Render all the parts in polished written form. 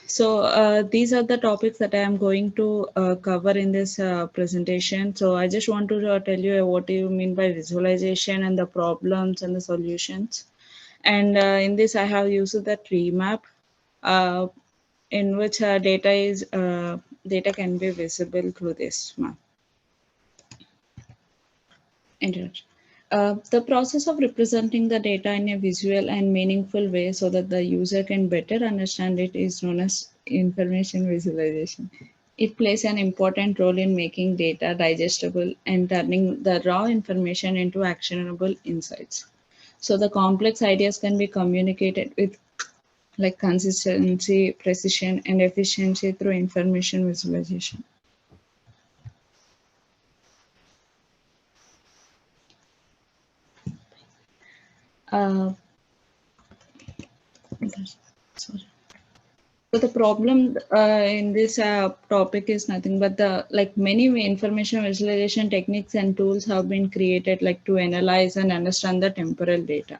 These are the topics that I am going to cover in this presentation. So I just want to tell you what do you mean by visualization and the problems and the solutions. And in this, I have used the tree map, uh, in which data can be visible through this map. Introduction. The process of representing the data in a visual and meaningful way so that the user can better understand it is known as information visualization. It plays an important role in making data digestible and turning the raw information into actionable insights. So the complex ideas can be communicated with like consistency, precision, and efficiency through information visualization. Uh, sorry. So the problem in this topic is nothing but the like many information visualization techniques and tools have been created like to analyze and understand the temporal data.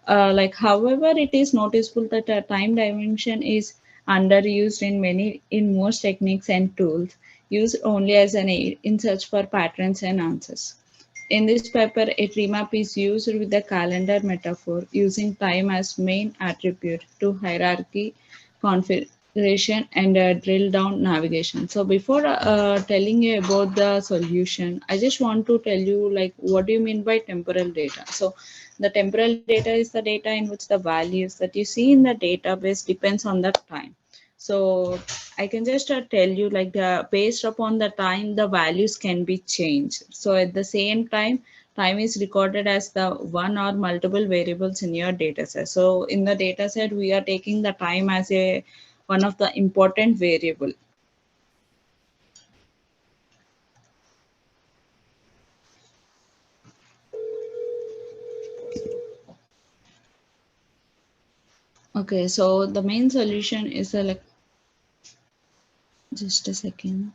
However, it is noticeable that a time dimension is underused in most techniques and tools, used only as an aid in search for patterns and answers. In this paper, a tree map is used with the calendar metaphor, using time as main attribute to hierarchy, configuration, and drill down navigation. So before telling you about the solution, I just want to tell you like what do you mean by temporal data. So the temporal data is the data in which the values that you see in the database depends on the time. So I can just tell you like based upon the time, the values can be changed. So at the same time, time is recorded as the one or multiple variables in your data set. So in the data set, we are taking the time as a one of the important variable. Okay, so the main solution is like just a second.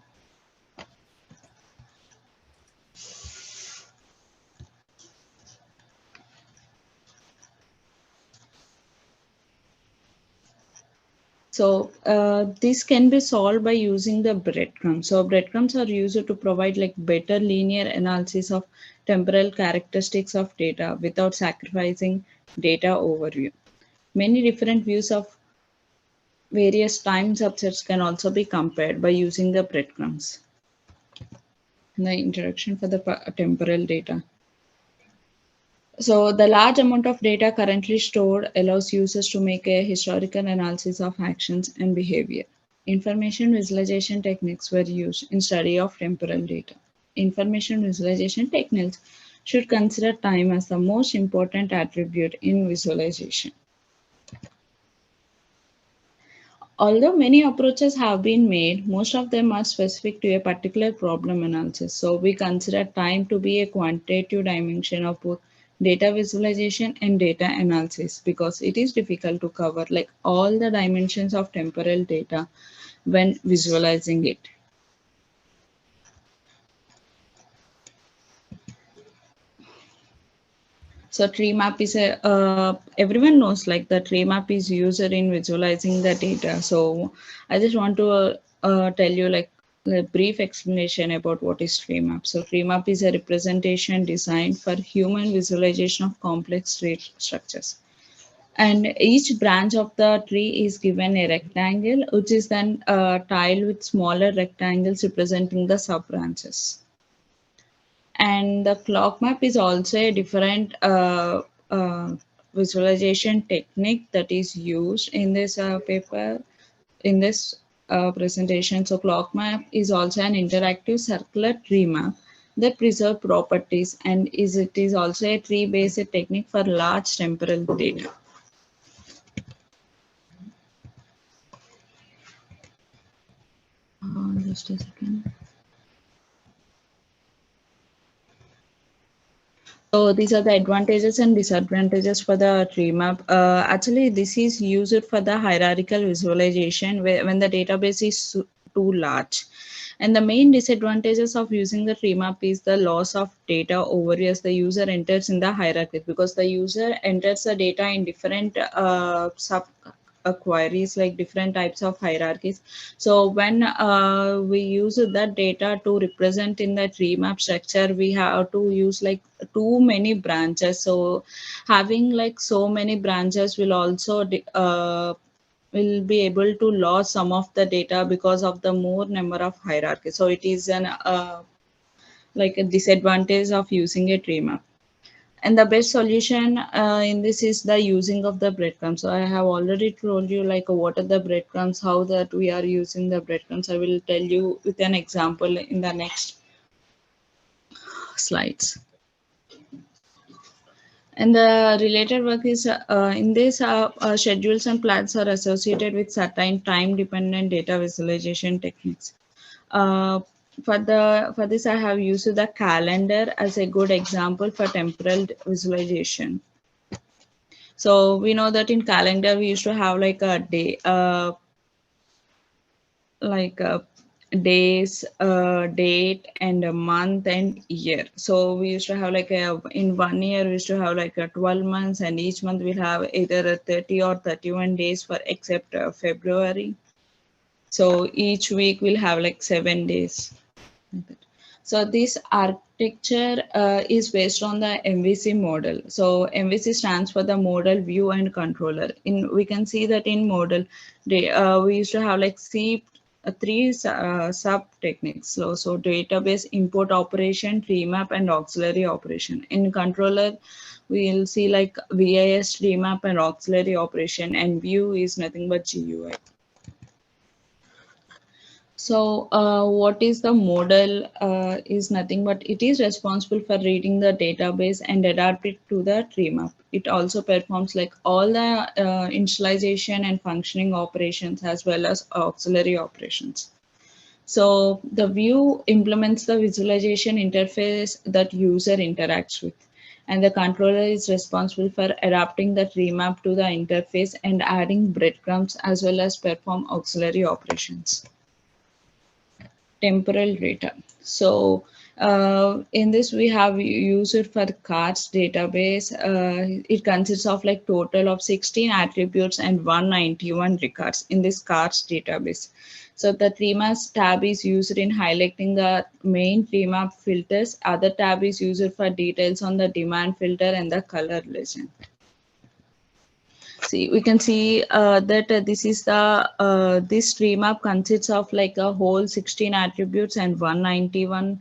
This can be solved by using the breadcrumbs. So breadcrumbs are used to provide like better linear analysis of temporal characteristics of data without sacrificing data overview. Many different views of various time subsets can also be compared by using the breadcrumbs. The introduction for the temporal data. So the large amount of data currently stored allows users to make a historical analysis of actions and behavior. Information visualization techniques were used in study of temporal data. Information visualization techniques should consider time as the most important attribute in visualization. Although many approaches have been made, most of them are specific to a particular problem analysis. So we consider time to be a quantitative dimension of both data visualization and data analysis because it is difficult to cover like all the dimensions of temporal data when visualizing it. So tree map is a everyone knows like the tree map is used in visualizing the data. So I just want to tell you like a brief explanation about what is tree map. So tree map is a representation designed for human visualization of complex tree structures. And each branch of the tree is given a rectangle, which is then tiled with smaller rectangles representing the sub branches. And the clock map is also a different visualization technique that is used in this paper, in this presentation. So clock map is also an interactive circular tree map that preserve properties and it is also a tree based technique for large temporal data. Just a second. So these are the advantages and disadvantages for the tree map. Actually, this is used for the hierarchical visualization when the database is too large. And the main disadvantages of using the tree map is the loss of data over as the user enters in the hierarchy because the user enters the data in different queries, like different types of hierarchies. So when we use that data to represent in the tree map structure, we have to use like too many branches. So having like so many branches will also will be able to lose some of the data because of the more number of hierarchy. So it is an like a disadvantage of using a tree map. And the best solution in this is the using of the breadcrumbs. So I have already told you like what are the breadcrumbs, how that we are using the breadcrumbs. I will tell you with an example in the next slides. And the related work is in this schedules and plans are associated with certain time dependent data visualization techniques. Uh, for this, I have used the calendar as a good example for temporal visualization. So we know that in calendar we used to have like a day, like days, date, and a month and year. So we used to have like in 1 year we used to have like a 12 months, and each month we'll have either a 30 or 31 days for except February. So each week we'll have like 7 days. So this architecture is based on the MVC model. So MVC stands for the model, view, and controller. In we can see that in model, we used to have like three sub techniques. So database import operation, tree map, and auxiliary operation. In controller, we'll see like VIS, tree map, and auxiliary operation, and view is nothing but GUI. So, what is the model? Is nothing but it is responsible for reading the database and adapt it to the tree map. It also performs like all the initialization and functioning operations as well as auxiliary operations. So, the view implements the visualization interface that user interacts with. And the controller is responsible for adapting the tree map to the interface and adding breadcrumbs as well as perform auxiliary operations. Temporal data. So in this we have used it for the cards database. It consists of like total of 16 attributes and 191 records in this cards database. So the tree map tab is used in highlighting the main tree map filters. Other tab is used for details on the demand filter and the color legend. See, we can see that this is the this tree map consists of like a whole 16 attributes and 191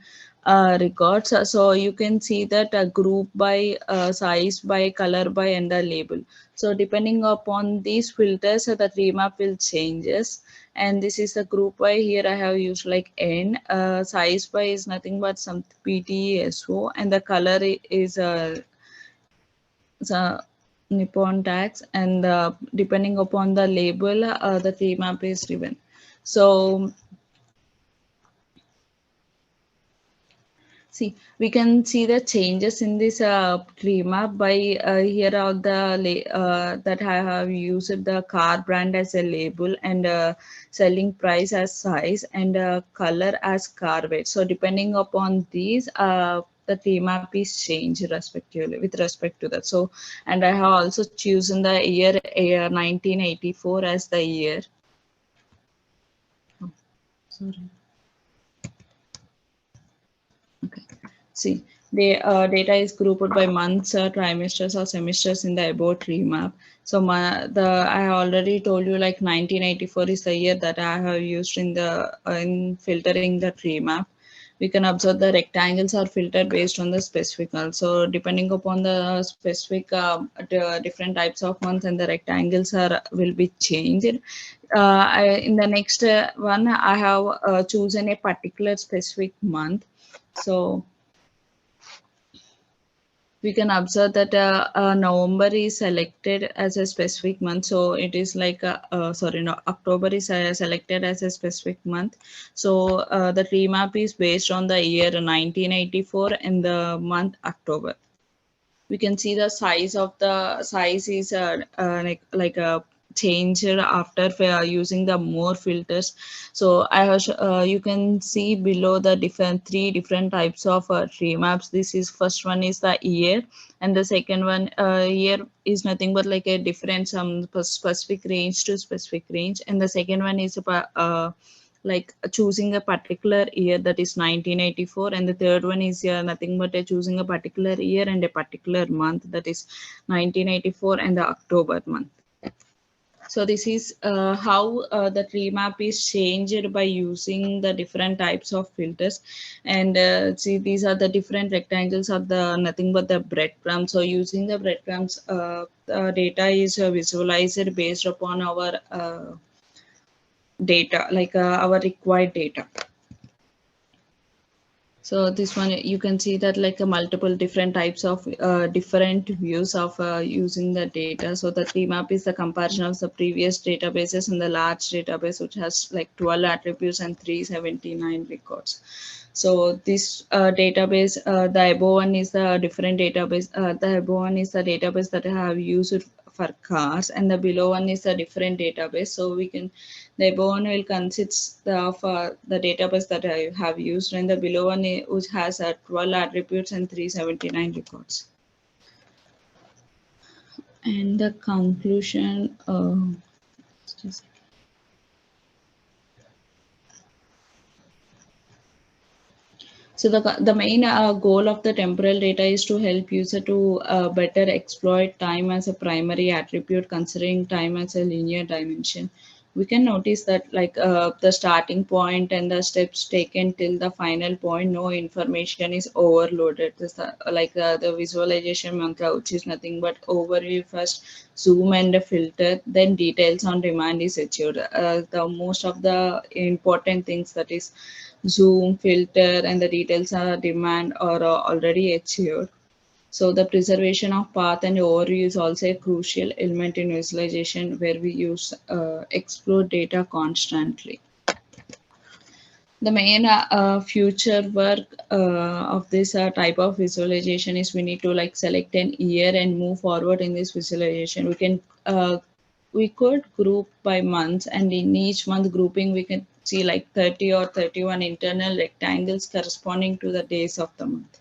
records. So you can see that group by size by color by and the label. So depending upon these filters, the tree map will changes. And this is the group by. Here I have used like N. Size by is nothing but some PTSO, and the color is so Nippon tax, and depending upon the label, the tree map is given. So see, we can see the changes in this tree map by here are the that I have used the car brand as a label, and selling price as size, and color as car weight. So depending upon these, the tree map is changed respectively with respect to that. So, and I have also chosen the year 1984 as the year. Oh, sorry. Okay. See, the data is grouped by months, trimesters, or semesters in the above tree map. So I have already told you like 1984 is the year that I have used in the in filtering the tree map. We can observe the rectangles are filtered based on the specific month. So depending upon the specific different types of months, and the rectangles are will be changed. In the next one, I have chosen a particular specific month. So we can observe that November is selected as a specific month. So it is like, sorry, no, October is selected as a specific month. So the tree map is based on the year 1984 and the month October. We can see the size of the size is like a changed after using the more filters. So I have you can see below the three different types of tree maps. This is first one is the year, and the second one year is nothing but like a different some specific range to specific range, and the second one is like choosing a particular year, that is 1984, and the third one is nothing but choosing a particular year and a particular month, that is 1984 and the October month. So this is how the tree map is changed by using the different types of filters. And see, these are the different rectangles of the nothing but the breadcrumbs. So using the breadcrumbs, the data is visualized based upon our data, like our required data. So this one, you can see that like a multiple different types of different views of using the data. So the tree map is the comparison of the previous databases and the large database, which has like 12 attributes and 379 records. So this database, the above one is the different database. The above one is the database that I have used for cars, and the below one is a different database. So we can, the above one will consist of the database that I have used, and the below one which has 12 attributes and 379 records. And the conclusion. So the main goal of the temporal data is to help user to better exploit time as a primary attribute, considering time as a linear dimension. We can notice that like the starting point and the steps taken till the final point, no information is overloaded. This, like the visualization mantra, which is nothing but overview first, zoom and filter, then details on demand is achieved. The most of the important things, that is zoom, filter, and the details are demand are already achieved. So the preservation of path and overview is also a crucial element in visualization, where we use explore data constantly. The main future work of this type of visualization is we need to like select an year and move forward in this visualization. We could group by months, and in each month grouping we can see like 30 or 31 internal rectangles corresponding to the days of the month.